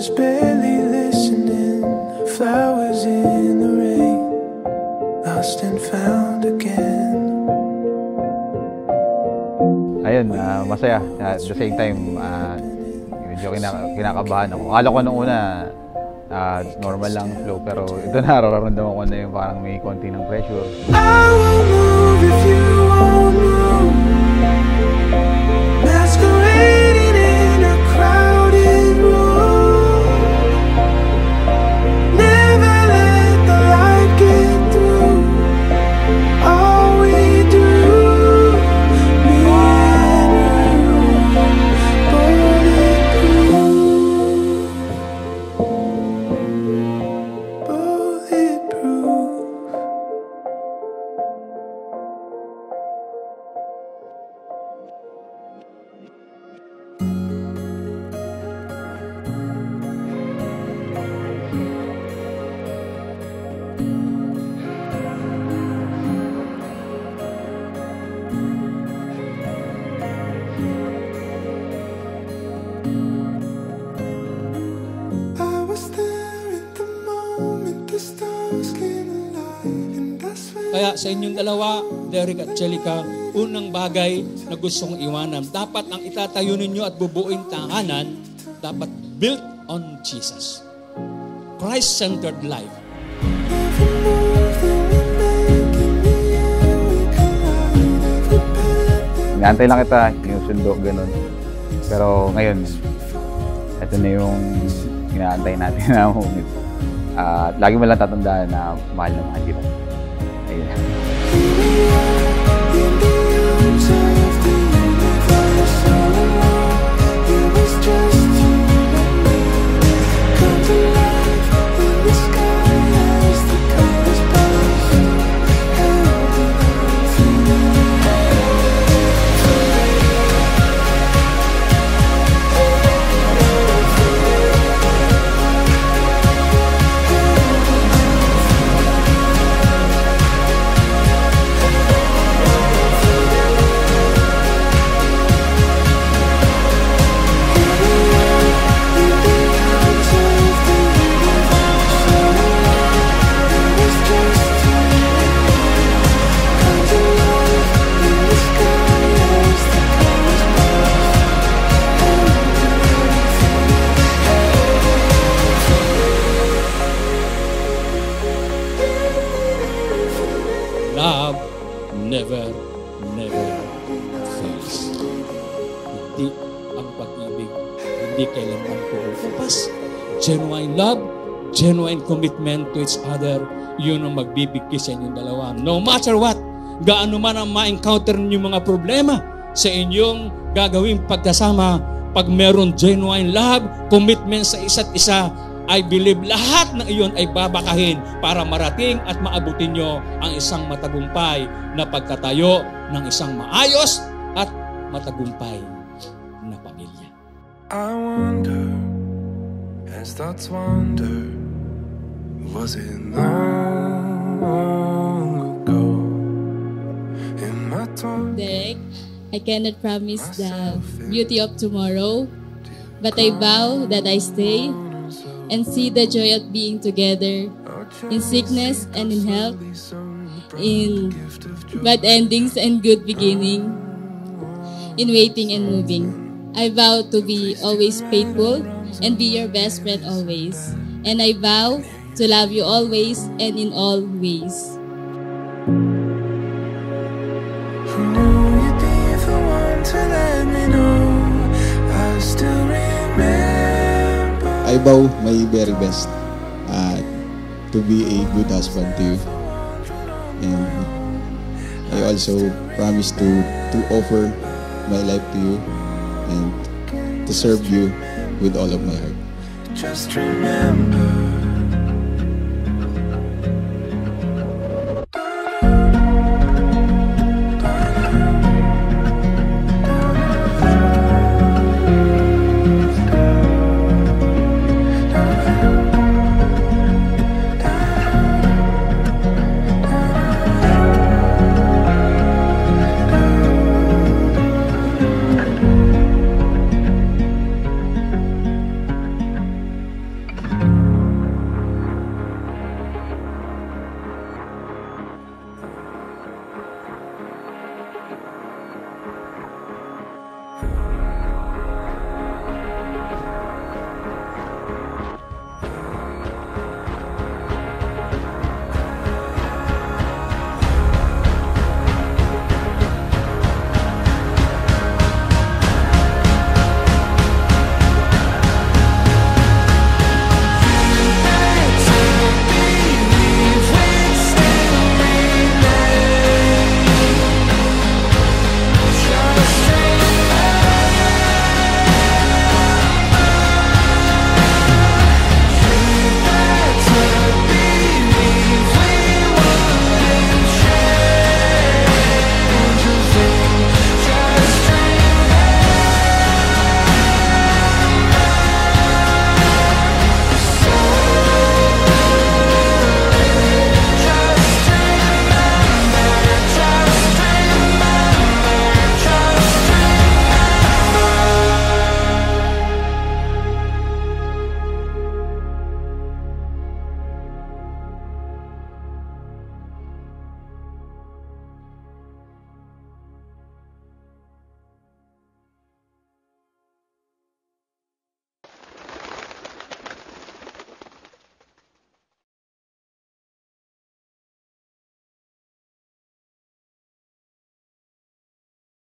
was barely listening. Flowers in the rain, lost and found again. Ayun, masaya. At the same time, medyo kinakabahan ako. Akala ko nung una, normal lang flow, pero ito nararamdaman ko na yung parang may konti ng pressure. I will move if you won't move. Masquerading in a crowded room. Never let the light get through. All we do, me and you, bulletproof. Bulletproof. I was there at the moment the stars came alive, and that's when Kaya sa inyong dalawa, Derek at Chelica, unang bagay na gustong iwanan. Dapat ang itatayo ninyo at bubuuin tahanan, dapat built on Jesus. Christ-centered life. every move that we make in the air we collide, every path that Inaantay lang kita, yung sundo, ganun. Pero ngayon, ito na yung inaantay natin na moment. At lagi mo lang tatandaan na mahal na mahal kita. Ayun. in the arms of the universe all along. It was just you and me. Come to life in the sky as the colors burst. Held in Love never fails. Hindi ang pag-ibig, hindi kailanman pupupas. Genuine love, genuine commitment to each other, yun ang magbibigay sa inyong dalawa. No matter what, gaano man ang ma-encounter ninyong mga problema sa inyong gagawing pagkasama, pag meron genuine love, commitment sa isa't isa, I believe lahat ng iyon ay babakahin para marating at maabutin nyo ang isang matagumpay na pagkatayo ng isang maayos at matagumpay na pamilya. I wonder, as thoughts wander, was it long ago? In my time, Derek, I cannot promise the beauty of tomorrow, but I vow that I stay and see the joy of being together in sickness and in health, in bad endings and good beginning, in waiting and moving. I vow to be always faithful and be your best friend always. And I vow to love you always and in all ways. who knew you'd be the one to let me know? I still remember. I vow my very best to be a good husband to you, and I also promise to offer my life to you and to serve you with all of my heart. Just remember.